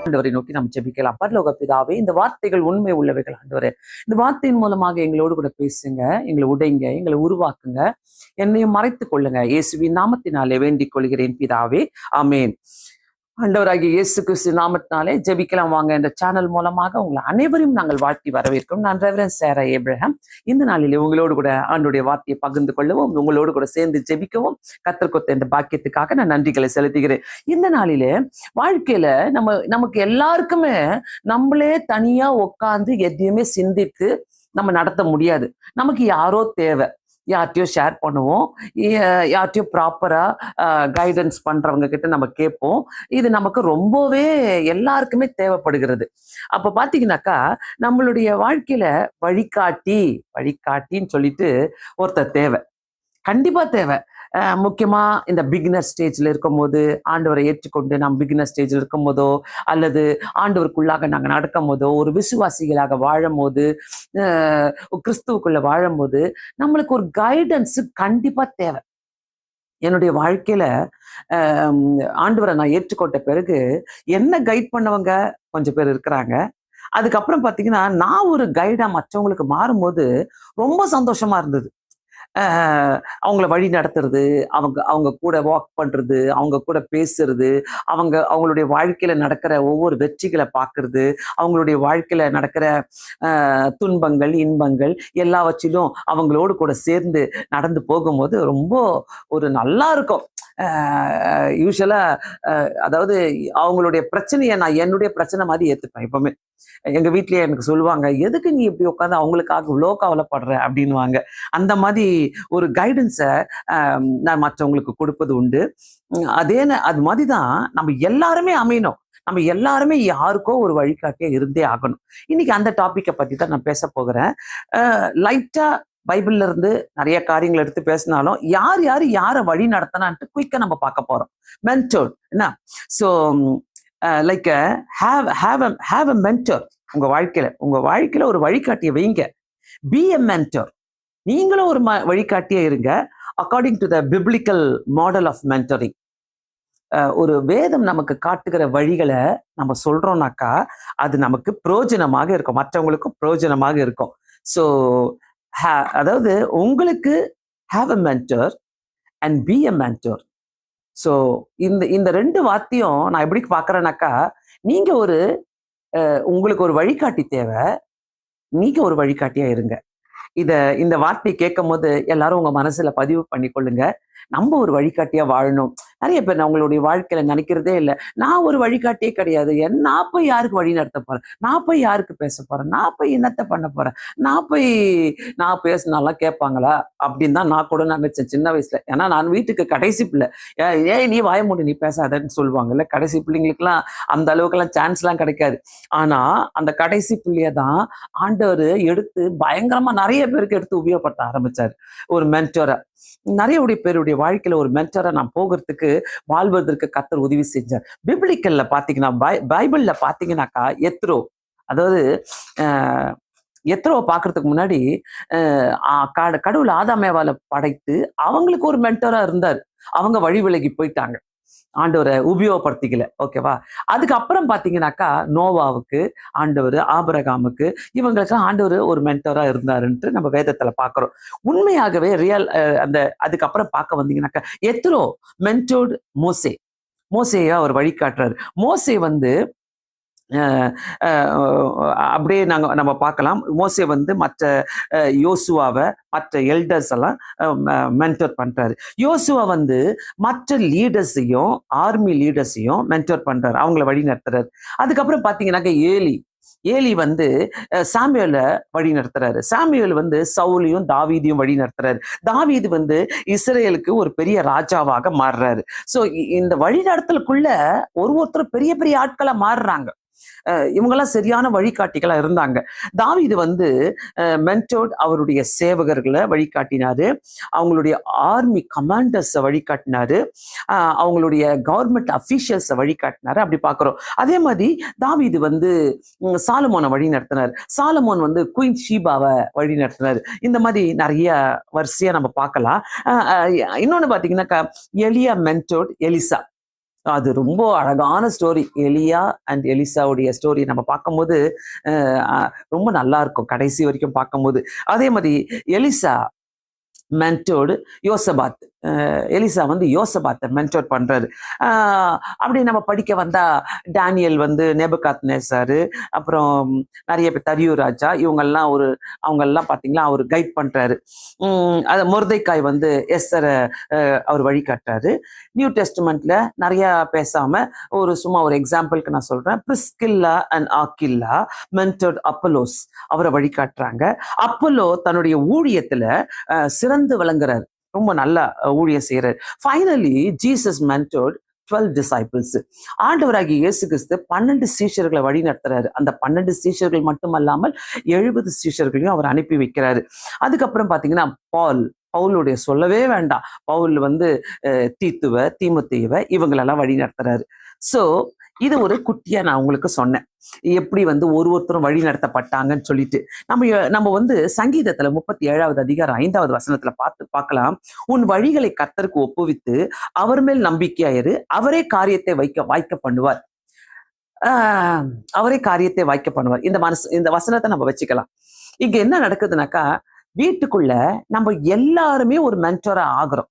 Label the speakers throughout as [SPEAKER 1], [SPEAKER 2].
[SPEAKER 1] ஆண்டவரை நோக்கி நாம் ஜெபிக்கலாம். பரலோக பிதாவே, இந்த வார்த்தைகள் உண்மை உள்ளவைகள் ஆண்டவரே. இந்த வார்த்தையின் மூலமாக எங்களோடு கூட பேசுங்க, எங்களை உடைங்க, எங்களை உருவாக்குங்க, என்னையும் மறைத்துக் கொள்ளுங்க. இயேசுவின் நாமத்தினாலே வேண்டிக் கொள்கிறேன் பிதாவே, ஆமேன். ஆண்டவராகிய இயேசு கிறிஸ்து நாமத்தினாலே ஜெபிக்கலாம் வாங்க. இந்த சேனல் மூலமாக உங்களை அனைவரையும் நாங்கள் வாழ்த்தி வரவேற்கிறோம். நான் ரெவரண்ட் சாரா ஏப்ரஹாம். இந்த நாளிலே உங்களோடு கூட ஆண்டவருடைய வார்த்தையை பகிர்ந்து கொள்ளவும், உங்களோடு கூட சேர்ந்து ஜெபிக்கவும் கர்த்தர் கொடுத்த இந்த பாக்கியத்துக்காக நான் நன்றிகளை செலுத்துகிறேன். இந்த நாளிலே வாழ்க்கையில நமக்கு எல்லாருக்குமே நம்மளே தனியா உட்கார்ந்து எதையுமே சிந்தித்து நம்ம நடத்த முடியாது. நமக்கு யாரோ தேவை. யார்ட்டையும் ஷேர் பண்ணுவோம், யார்ட்டையும் ப்ராப்பரா கைடன்ஸ் பண்றவங்க கிட்ட நம்ம கேட்போம். இது நமக்கு ரொம்பவே எல்லாருக்குமே தேவைப்படுகிறது. அப்ப பாத்தீங்கன்னாக்கா நம்மளுடைய வாழ்க்கையில வழிகாட்டின்னு சொல்லிட்டு ஒருத்தர் தேவை, கண்டிப்பா தேவை. முக்கியமா இந்த பிகினர் ஸ்டேஜ்ல இருக்கும் போது, ஆண்டவரை ஏற்றுக்கொண்டு நாம் பிகினர் ஸ்டேஜ்ல இருக்கும் போதோ, அல்லது ஆண்டவருக்குள்ளாக நாங்கள் நடக்கும் போதோ, ஒரு விசுவாசிகளாக வாழும் போது, கிறிஸ்துவுக்குள்ள வாழும் போது நம்மளுக்கு ஒரு கைடன்ஸ் கண்டிப்பா தேவை. என்னுடைய வாழ்க்கையில ஆண்டவரை நான் ஏற்றுக்கொண்ட பிறகு என்ன கைட் பண்ணவங்க கொஞ்சம் பேர் இருக்கிறாங்க. அதுக்கப்புறம் பாத்தீங்கன்னா நான் ஒரு கைடா மற்றவங்களுக்கு மாறும்போது ரொம்ப சந்தோஷமா இருந்தது. அவங்கள வழி நடத்துறது, அவங்க கூட வாக் பண்றது, அவங்க கூட பேசுறது, அவங்களுடைய வாழ்க்கையில நடக்கிற ஒவ்வொரு வெற்றிகளை பார்க்கறது, அவங்களுடைய வாழ்க்கையில நடக்கிற துன்பங்கள் இன்பங்கள் எல்லாவற்றிலும் அவங்களோடு கூட சேர்ந்து நடந்து போகும்போது ரொம்ப ஒரு நல்லா இருக்கும். யூஸ்வலா அதாவது அவங்களுடைய பிரச்சனையை நான் என்னுடைய பிரச்சனை மாதிரி ஏத்துப்பேன். எப்பவுமே எங்க வீட்லயே எனக்கு சொல்லுவாங்க, எதுக்கு நீ இப்படி உட்காந்து அவங்களுக்காக இவ்வளோ கவலைப்படுற அப்படின்வாங்க. அந்த மாதிரி ஒரு கைடன்ஸை நான் மற்றவங்களுக்கு கொடுப்பது உண்டு. அது மாதிரிதான் நம்ம எல்லாருமே அமையணும். நம்ம எல்லாருமே யாருக்கோ ஒரு வழிகாட்டியா இருந்தே ஆகணும். இன்னைக்கு அந்த டாபிக்கை பத்தி தான் நான் பேச போகிறேன். லைட்டா பைபிள்ல இருந்து நிறைய காரியங்கள் எடுத்து பேசினாலும் யாரை வழி நடத்தினான்ட்டு குயிக்கா நம்ம பார்க்க போறோம். மென்டோர் என்ன, so like have a mentor. உங்க வாழ்க்கையில ஒரு வழிகாட்டியை வைங்க. Be a mentor. நீங்களும் ஒரு வழிகாட்டியே இருங்க. According to the biblical model of mentoring. ஒரு வேதம் நமக்கு காட்டுகிற வழிகளை நம்ம சொல்றோம்னாக்கா அது நமக்கு பிரயோஜனமாக இருக்கும், மற்றவங்களுக்கும் பிரயோஜனமாக இருக்கும். ஸோ அதாவது உங்களுக்கு have a mentor and be a mentor. So இந்த ரெண்டு வார்த்தையும் நான் எப்படி பார்க்கறேன்னாக்கா, நீங்க உங்களுக்கு ஒரு வழிகாட்டி தேவை, நீங்க ஒரு வழிகாட்டியா இருங்க. இந்த வார்த்தை கேட்கும் போது எல்லாரும் உங்க மனசுல பதிவு பண்ணி கொள்ளுங்க. நம்ம ஒரு வழிகாட்டியா வாழணும். நிறைய பேர் அவங்களுடைய வாழ்க்கையில நினைக்கிறதே இல்லை, நான் ஒரு வழிகாட்டியே கிடையாது, நான் போய் யாருக்கு வழி நடத்த போறேன், நான் போய் யாருக்கு பேச போறேன், நான் போய் என்னத்தை பண்ண போறேன், நான் பேசினாலாம் கேட்பாங்களா அப்படின்னு தான் நான் கூட நினைச்சேன் சின்ன வயசுல. ஏன்னா நான் வீட்டுக்கு கடைசி பிள்ளை. நீ வாய மூடி நீ பேசாதன்னு சொல்லுவாங்கல்ல. கடைசி பிள்ளைங்களுக்குலாம் அந்த அளவுக்குலாம் சான்ஸ்லாம் கிடைக்காது. ஆனா அந்த கடைசி பிள்ளைய தான் ஆண்டவர் எடுத்து பயங்கரமா நிறைய பேருக்கு எடுத்து உபயோகப்படுத்த ஆரம்பிச்சாரு ஒரு மென்டரா. நிறைய பேருடைய வாழ்க்கையில ஒரு மென்டரா நான் போகிறதுக்கு வாழ்வதற்கு கர்த்தர் உதவி செஞ்சார். பிப்ளிக்கல்ல பாத்தீங்கன்னா, பைபிள்ல பாத்தீங்கன்னாக்கா அதாவது எத்ரோவை பார்க்கறதுக்கு முன்னாடி கடவுள் ஆதாமேவால படைத்து அவங்களுக்கு ஒரு மென்டரா இருந்தார். அவங்க வழி விலகி போயிட்டாங்க, ஆண்டவரை உபயோகப்படுத்திக்கல. ஓகேவா? அதுக்கப்புறம் பாத்தீங்கன்னாக்கா நோவாவுக்கு ஆண்டவர், ஆபிரகாமுக்கு, இவங்களுக்கு ஆண்டவர் ஒரு மென்டரா இருந்தாருன்ட்டு நம்ம வேதத்துல பாக்குறோம். உண்மையாகவே அதுக்கப்புறம் பார்க்க வந்தீங்கன்னாக்கா எத்ரோ மென்டோர்ட் மோசேயா அவர் வழிகாட்டுறாரு. மோசே அப்படியே நம்ம பார்க்கலாம். மோசே மற்ற யோசுவாவை, மற்ற எல்டர்ஸ் எல்லாம் மென்டர் பண்றாரு. யோசுவா மற்ற லீடர்ஸையும், ஆர்மி லீடர்ஸையும் மென்டர் பண்றாரு, அவங்கள வழி நடத்துறாரு. அதுக்கப்புறம் பாத்தீங்கன்னாக்க ஏலி சாமுவேலை வழி நடத்துறாரு. சாமுவேல் சவுலையும் தாவீதையும் வழி நடத்துறாரு. தாவீது இஸ்ரேலுக்கு ஒரு பெரிய ராஜாவாக மாறுறாரு. சோ இந்த வழி நடத்தலுக்குள்ள ஒருத்தர் பெரிய பெரிய ஆட்களா மாறுறாங்க. இவங்கெல்லாம் சரியான வழிகாட்டிகளா இருந்தாங்க. தாவீது மென்டோர்ட் அவருடைய சேவகர்களை வழிகாட்டினாரு, அவங்களுடைய ஆர்மி கமாண்டர்ஸை வழிகாட்டினாரு, அவங்களுடைய கவர்மெண்ட் அபிஷியல்ஸை வழிகாட்டினாரு. அப்படி பார்க்கிறோம். அதே மாதிரி தாவீது சாலமோனை வழி நடத்தினார். சாலமோன் குயின் ஷீபாவை வழி நடத்தினார். இந்த மாதிரி நிறைய வரிசையா நம்ம பார்க்கலாம். இன்னொன்னு பாத்தீங்கன்னாக்கா எலியா மென்டோர்ட் எலிசா. அது ரொம்ப அழகான ஸ்டோரி. எலியா அண்ட் எலிசாவுடைய ஸ்டோரி நம்ம பார்க்கும்போது ரொம்ப நல்லா இருக்கும் கடைசி வரைக்கும் பார்க்கும்போது. அதே மாதிரி எலிசா மென்டோர்டு யோசபாத். எலிசா வந்து யோசபாத்தை மென்டோர் பண்றாரு. அப்படி நம்ம படிக்க வந்தா டேனியல் வந்து நேபுகாத் நேசாரு, அப்புறம் நிறைய பேர் தரியு ராஜா, அவங்கெல்லாம் பார்த்தீங்களா அவர் கைட் பண்றாரு. அது மொர்தெக்காய் வந்து எஸ்ஸரை அவர் வழிகாட்டுறாரு. நியூ டெஸ்ட்மெண்ட்ல நிறைய பேசாம சும்மா ஒரு எக்ஸாம்பிளுக்கு நான் சொல்றேன். பிரிஸ்கில்லா அண்ட் ஆக்கில்லா மென்டோர்ட் அப்பலோஸ், அவரை வழிகாட்டுறாங்க. அப்பல்லோ தன்னுடைய ஊழியத்துல சிறந்து விளங்குறாரு, ரொம்ப நல்லா ஊழியம் செய்யறாரு. Finally Jesus mentored 12 disciples. ஆண்டவராகிய இயேசு கிறிஸ்து 12 சீஷர்களை வழி நடத்துறாரு. அந்த 12 சீஷர்கள் மட்டுமல்லாமல் 70 சீஷர்களையும் அவர் அனுப்பி வைக்கிறாரு. அதுக்கப்புறம் பாத்தீங்கன்னா பவுலுடைய சொல்லவே வேண்டாம். பவுல் வந்து தீமோத்தேயுவை இவங்களெல்லாம் வழி நடத்துறாரு. ஸோ இது ஒரு குட்டியா நான் உங்களுக்கு சொன்னேன், எப்படி வந்து ஒருத்தரும் வழி நடத்தப்பட்டாங்கன்னு சொல்லிட்டு. நம்ம வந்து சங்கீதத்துல 37வது அதிகாரம் 5வது வசனத்துல பார்க்கலாம். உன் வழிகளை கர்த்தருக்கு ஒப்புவித்து அவர் மேல் நம்பிக்கையாயிரு, அவரே காரியத்தை வாய்க்க பண்ணுவார். அவரே காரியத்தை வாய்க்க பண்ணுவார். இந்த வசனத்தை நம்ம வச்சுக்கலாம். இங்க என்ன நடக்குதுனாக்கா, வீட்டுக்குள்ள நம்ம எல்லாருமே ஒரு மென்டரா ஆகுறோம்.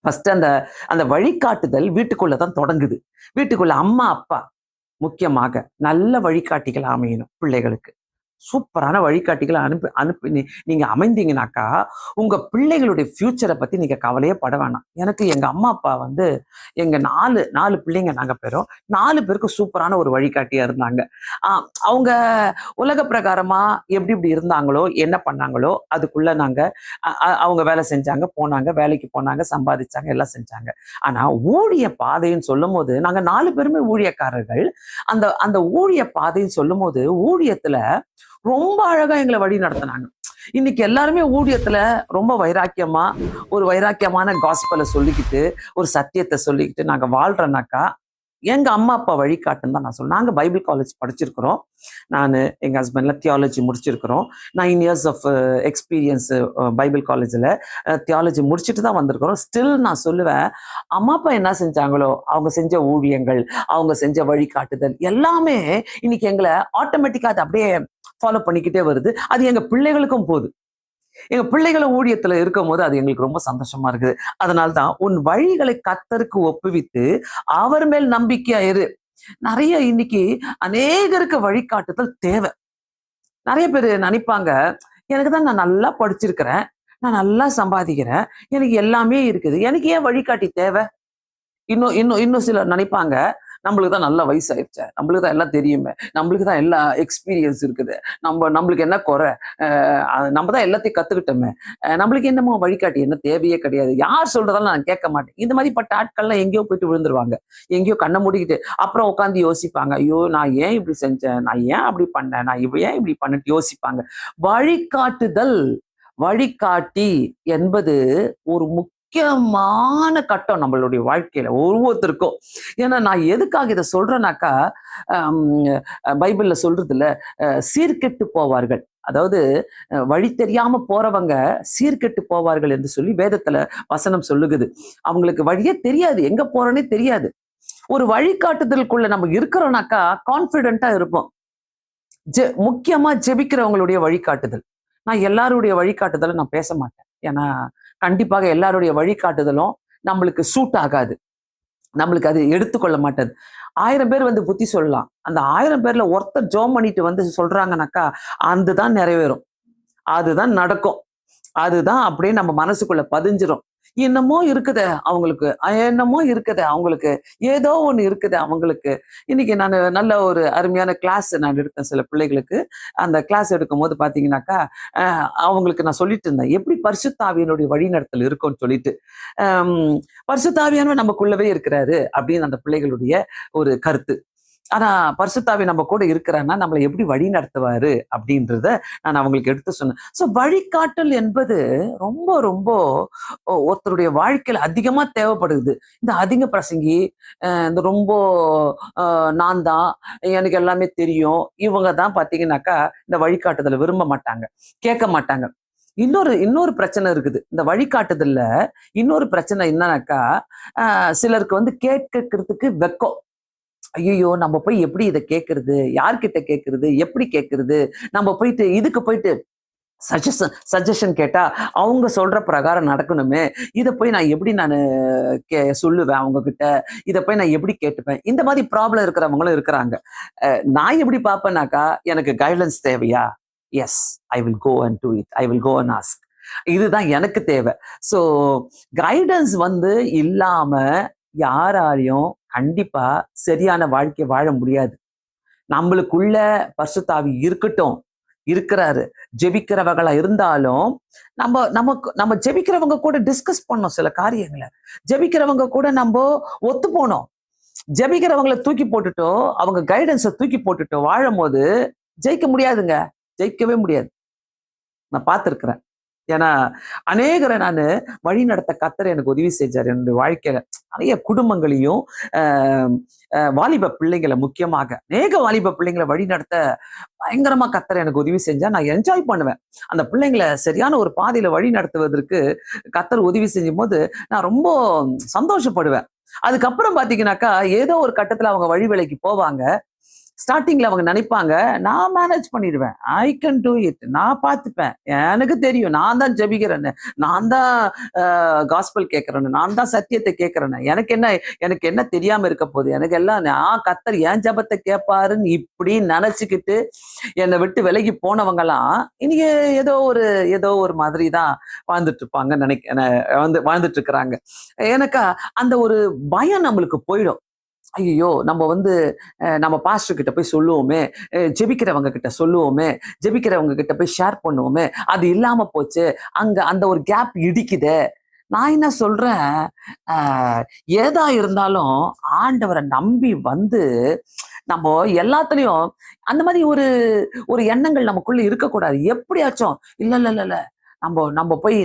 [SPEAKER 1] ஃபர்ஸ்ட் அந்த வழிகாட்டுதல் வீட்டுக்குள்ளதான் தொடங்குது. வீட்டுக்குள்ள அம்மா அப்பா முக்கியமாக நல்ல வழிகாட்டிகள் அமையணும் பிள்ளைகளுக்கு. சூப்பரான வழிகாட்டிகளை அனுப்பி நீங்க அமைந்தீங்கன்னாக்கா உங்க பிள்ளைகளுடைய ஃபியூச்சரை பத்தி நீங்க கவலையே பட வேணாம். எனக்கு எங்க அம்மா அப்பா வந்து எங்க நாலு பிள்ளைங்க நாங்க பேரும் 4 பேருக்கு சூப்பரான ஒரு வழிகாட்டியா இருந்தாங்க. அவங்க உலக பிரகாரமா எப்படி இருந்தாங்களோ, என்ன பண்ணாங்களோ அதுக்குள்ள நாங்க அவங்க வேலை செஞ்சாங்க, வேலைக்கு போனாங்க, சம்பாதிச்சாங்க, எல்லாம் செஞ்சாங்க. ஆனா ஊழிய பாதைன்னு சொல்லும் போது நாங்க 4 பேருமே ஊழியக்காரர்கள். அந்த ஊழிய பாதைன்னு சொல்லும் போது ஊழியத்துல ரொம்ப அழகா எங்களை வழி நடத்தினாங்க. இன்னைக்கு எல்லாருமே ஊழியத்துல ரொம்ப ஒரு வைராக்கியமான காஸ்பலை சொல்லிக்கிட்டு, ஒரு சத்தியத்தை சொல்லிக்கிட்டு நாங்க வாழ்றோம்னாக்கா எங்க அம்மா அப்பா வழிகாட்டுன்னு தான் நான் சொல்றேன். நாங்க பைபிள் காலேஜ் படிச்சிருக்கிறோம். நான் எங்க ஹஸ்பண்ட்ல தியாலஜி முடிச்சிருக்கிறோம். 9 years ஆஃப் எக்ஸ்பீரியன்ஸ் பைபிள் காலேஜ்ல தியாலஜி முடிச்சுட்டு தான் வந்திருக்கிறோம். ஸ்டில் நான் சொல்லுவேன், அம்மா அப்பா என்ன செஞ்சாங்களோ அவங்க செஞ்ச ஊழியங்கள், அவங்க செஞ்ச வழிகாட்டுதல் எல்லாமே இன்னைக்கு எங்களை ஆட்டோமேட்டிக்கா அது அப்படியே ஃபாலோ பண்ணிக்கிட்டே வருது. அது எங்க பிள்ளைகளுக்கும் போகுது. எங்க பிள்ளைகளை ஊழியத்துல இருக்கும் போது அது எங்களுக்கு ரொம்ப சந்தோஷமா இருக்குது. அதனால்தான் உன் வழிகளை கர்த்தருக்கு ஒப்புவித்து அவர் மேல் நம்பிக்கையா இரு. நிறைய இன்னைக்கு அநேகருக்கு வழிகாட்டுதல் தேவை. நிறைய பேர் நினைப்பாங்க, எனக்கு தான் நான் நல்லா படிச்சிருக்கிறேன், நான் நல்லா சம்பாதிக்கிறேன், எனக்கு எல்லாமே இருக்குது, எனக்கு ஏன் வழிகாட்டி தேவை? இன்னும் சிலர் நினைப்பாங்க, நம்மளுக்கு தான் நல்ல வயசாயிடுச்சு, நம்மளுக்கு தான் எல்லாம் தெரியுமே, நம்மளுக்கு தான் எல்லா எக்ஸ்பீரியன்ஸ் இருக்குது, நம்மளுக்கு என்ன குறை, நம்ம தான் எல்லாத்தையும் கத்துக்கிட்டோமே, நம்மளுக்கு என்னமோ வழிகாட்டி என்ன தேவையே கிடையாது, யார் சொல்றதாலும் நான் கேட்க மாட்டேன். இந்த மாதிரி பட்ட ஆட்கள்லாம் எங்கேயோ போயிட்டு விழுந்துருவாங்க. எங்கேயோ கண்ணை மூடிக்கிட்டு அப்புறம் உட்காந்து யோசிப்பாங்க, ஐயோ நான் ஏன் இப்படி செஞ்சேன், நான் ஏன் அப்படி பண்ணேன், நான் ஏன் இப்படி பண்ணிட்டு யோசிப்பாங்க. வழிகாட்டி என்பது ஒரு முக்கியமான கட்டம் நம்மளுடைய வாழ்க்கையில ஒவ்வொருத்தருக்கும். ஏன்னா நான் எதுக்காக இதை சொல்றேன்னாக்கா, பைபிள்ல சொல்றதுல சீர்கெட்டு போவார்கள், அதாவது வழி தெரியாம போறவங்க சீர்கெட்டு போவார்கள் என்று சொல்லி வேதத்துல வசனம் சொல்லுகுது. அவங்களுக்கு வழியே தெரியாது, எங்க போறோன்னே தெரியாது. ஒரு வழிகாட்டுதலுக்குள்ள நம்ம இருக்கிறோம்னாக்கா கான்பிடென்ட்டா இருப்போம். முக்கியமா ஜெபிக்கிறவங்களுடைய வழிகாட்டுதல். நான் எல்லாருடைய வழிகாட்டுதலும் நான் பேச மாட்டேன். ஏன்னா கண்டிப்பாக எல்லாருடைய வழிகாட்டுதலும் நம்மளுக்கு சூட் ஆகாது, நம்மளுக்கு அது எடுத்துக்கொள்ள மாட்டது. 1000 பேர் வந்து புத்தி சொல்லலாம், அந்த 1000 பேர்ல ஒருத்தர் ஜோம் பண்ணிட்டு வந்து சொல்றாங்கனாக்கா அதுதான் நிறைவேறும், அதுதான் நடக்கும், அதுதான் அப்படியே நம்ம மனசுக்குள்ள பதிஞ்சிரும். என்னமோ இருக்குதே அவங்களுக்கு, ஏதோ ஒண்ணு இருக்குது அவங்களுக்கு. இன்னைக்கு நான் நல்ல ஒரு அருமையான கிளாஸ் நான் எடுத்தேன் சில பிள்ளைகளுக்கு. அந்த கிளாஸ் எடுக்கும் போது பாத்தீங்கன்னாக்கா அவங்களுக்கு நான் சொல்லிட்டு இருந்தேன், எப்படி பரிசுத்த ஆவியினுடைய வழிநடத்தல் இருக்கும்னு சொல்லிட்டு. பரிசுத்த ஆவியானவர் நமக்குள்ளவே இருக்கிறாரு அப்படின்னு அந்த பிள்ளைகளுடைய ஒரு கருத்து. ஆனா பரிசுத்த ஆவி நம்ம கூட இருக்கிறான்னா நம்மளை எப்படி வழி நடத்துவாரு அப்படின்றத நான் அவங்களுக்கு எடுத்து சொன்னேன். ஸோ வழிகாட்டல் என்பது ரொம்ப ரொம்ப ஒருத்தருடைய வாழ்க்கையில அதிகமா தேவைப்படுது. இந்த அதிக பிரசங்கி, இந்த ரொம்ப நான் தான், எனக்கு எல்லாமே தெரியும், இவங்க தான் பாத்தீங்கன்னாக்கா இந்த வழிகாட்டுதலை விரும்ப மாட்டாங்க, கேட்க மாட்டாங்க. இன்னொரு இன்னொரு பிரச்சனை இருக்குது இந்த வழிகாட்டுதல்ல. இன்னொரு பிரச்சனை என்னன்னாக்கா, சிலருக்கு வந்து கேட்கறதுக்கு வெக்கம். ஐயோ, நம்ம போய் எப்படி இதை கேட்கறது, யார்கிட்ட கேட்கறது, எப்படி கேட்கறது, நம்ம போயிட்டு இதுக்கு போயிட்டு சஜஷன் கேட்டா அவங்க சொல்ற பிரகாரம் நடக்கணுமே, இதை போய் நான் எப்படி நான் சொல்லுவேன் அவங்க கிட்ட, இதை போய் நான் எப்படி கேட்டுப்பேன், இந்த மாதிரி ப்ராப்ளம் இருக்கிறவங்களும் இருக்கிறாங்க. நான் எப்படி பார்ப்பேனாக்கா, எனக்கு கைடன்ஸ் தேவையா, yes, I will go and do it, I will go and ask. இதுதான் எனக்கு தேவை. ஸோ கைடன்ஸ் வந்து இல்லாம யாராலையும் கண்டிப்பா சரியான வாழ்க்கை வாழ முடியாது. நம்மளுக்குள்ள பரிசுத்தாவி இருக்கட்டும், இருக்கிறாரு. ஜெபிக்கிறவங்களா இருந்தாலும் நம்ம ஜெபிக்கிறவங்க கூட டிஸ்கஸ் பண்ணோம் சில காரியங்களை. ஜெபிக்கிறவங்க கூட நம்ம ஒத்து போனோம். ஜெபிக்கிறவங்களை தூக்கி போட்டுட்டோ, அவங்க கைடன்ஸை தூக்கி போட்டுட்டோ வாழும் போது ஜெயிக்க முடியாதுங்க. ஜெயிக்கவே முடியாது. நான் பார்த்திருக்கிறேன். ஏன்னா அநேகரை நான் வழி நடத்த கர்த்தர் எனக்கு உதவி செஞ்சார். என்னுடைய வாழ்க்கையில நிறைய குடும்பங்களையும் வாலிப பிள்ளைங்களை, முக்கியமாக அநேக வாலிப பிள்ளைங்களை வழி நடத்த பயங்கரமா கர்த்தர் எனக்கு உதவி செஞ்சா நான் என்ஜாய் பண்ணுவேன். அந்த பிள்ளைங்களை சரியான ஒரு பாதையில வழி நடத்துவதற்கு கர்த்தர் உதவி செஞ்சும் போது நான் ரொம்ப சந்தோஷப்படுவேன். அதுக்கப்புறம் பாத்தீங்கன்னாக்கா, ஏதோ ஒரு கட்டத்துல அவங்க வழி விலைக்கு போவாங்க. ஸ்டார்டிங்ல அவங்க நினைப்பாங்க, நான் மேனேஜ் பண்ணிடுவேன், ஐ கேன் டூ இட், நான் பார்த்துப்பேன், எனக்கு தெரியும், நான் தான் ஜெபிக்கிறேன்னு, நான் தான் காஸ்பல் கேட்கறேன்னு, நான் தான் சத்தியத்தை கேட்கறேன்னு, எனக்கு என்ன தெரியாம இருக்க போகுது, எனக்கு எல்லாம் நான் கர்த்தர் என் ஜெபத்தை கேட்பாருன்னு இப்படி நினைச்சுக்கிட்டு என்னை விட்டு விலகி போனவங்கலாம் இன்னைக்கு ஏதோ ஒரு மாதிரி தான் வாழ்ந்துட்டு இருப்பாங்க வாழ்ந்துட்டு இருக்கிறாங்க. எனக்கா அந்த ஒரு பயம் நம்மளுக்கு போயிடும். ஐயோ, நம்ம பாஸ்டர் கிட்ட போய் சொல்லுவோமே, ஜெபிக்கிறவங்க கிட்ட சொல்லுவோமே, ஜெபிக்கிறவங்க கிட்ட போய் ஷேர் பண்ணுவோமே, அது இல்லாம போச்சு, அங்க அந்த ஒரு கேப் இடிக்குதே. நான் என்ன சொல்றேன், ஏதா இருந்தாலும் ஆண்டவரை நம்பி நம்ம எல்லாத்துலயும் அந்த மாதிரி ஒரு எண்ணங்கள் நமக்குள்ள இருக்கக்கூடாது. எப்படியாச்சும் இல்ல,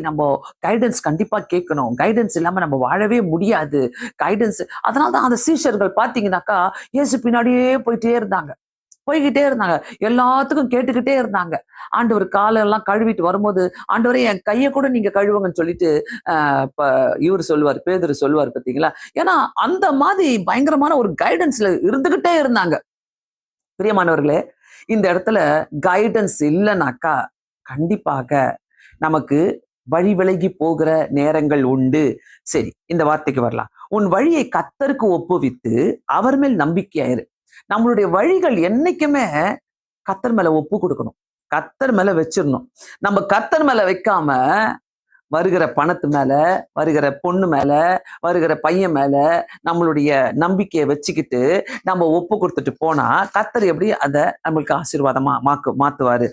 [SPEAKER 1] நம்ம கைடன்ஸ் கண்டிப்பா கேட்கணும், கைடன்ஸ் இல்லாம நம்ம வாழவே முடியாது. கைடன்ஸ், அதனாலதான் அந்த சீஷர்கள் பாத்தீங்கன்னாக்கா இயேசு பின்னாடியே போய்கிட்டே இருந்தாங்க, எல்லாத்துக்கும் கேட்டுக்கிட்டே இருந்தாங்க. ஆண்டவர் காலெல்லாம் கழுவிட்டு வரும்போது, ஆண்டவரே என் கையை கூட நீங்க கழுவுங்கன்னு சொல்லிட்டு இவர் சொல்லுவார், பேதுரு சொல்லுவார் பாத்தீங்களா. ஏன்னா அந்த மாதிரி பயங்கரமான ஒரு கைடன்ஸ்ல இருந்துகிட்டே இருந்தாங்க. பிரியமானவர்களே, இந்த இடத்துல கைடன்ஸ் இல்லைனாக்கா கண்டிப்பாக நமக்கு வழி விலகி போகிற நேரங்கள் உண்டு. சரி, இந்த வார்த்தைக்கு வரலாம். உன் வழியை கர்த்தருக்கு ஒப்புவித்து அவர் மேல் நம்பிக்கையாயிரு. நம்மளுடைய வழிகள் என்னைக்குமே கர்த்தர் மேல ஒப்பு கொடுக்கணும், கர்த்தர் மேல வச்சிடணும். நம்ம கர்த்தர் மேல வைக்காம வருகிற பணத்து மேல, வருகிற பொண்ணு மேல, வருகிற பையன் மேல நம்மளுடைய நம்பிக்கையை வச்சுக்கிட்டு நம்ம ஒப்பு கொடுத்துட்டு போனா கர்த்தர் எப்படி அதை நம்மளுக்கு ஆசீர்வாதமா மாத்துவாரு.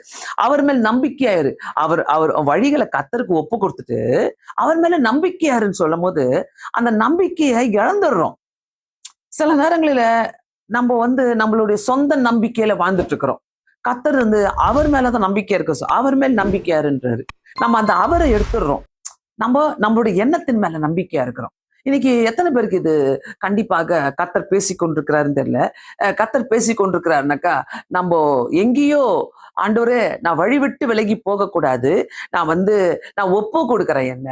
[SPEAKER 1] அவர் மேல் நம்பிக்கையாரு. அவர் வழிகளை கர்த்தருக்கு ஒப்பு கொடுத்துட்டு அவர் மேல நம்பிக்கையாருன்னு சொல்லும் போது அந்த நம்பிக்கையை இழந்துடுறோம். சில நேரங்களில நம்ம நம்மளுடைய சொந்த நம்பிக்கையில வாழ்ந்துட்டு இருக்கிறோம். கர்த்தர் அவர் மேலதான் நம்பிக்கை இருக்கு, அவர் மேல் நம்பிக்கையாருன்றாரு. நம்ம அந்த அவரை எடுத்துடுறோம். நம்மளுடைய எண்ணத்தின் மேல நம்பிக்கையா இருக்கிறோம். இன்னைக்கு எத்தனை பேருக்கு இது கண்டிப்பாக கர்த்தர் பேசி கொண்டிருக்கிறாருன்னு தெரியல. கர்த்தர் பேசி கொண்டிருக்கிறாருனாக்கா, நம்ம எங்கேயோ ஆண்டவரே நான் வழி விட்டு விலகி போகக்கூடாது, நான் ஒப்பு கொடுக்குறேன், என்ன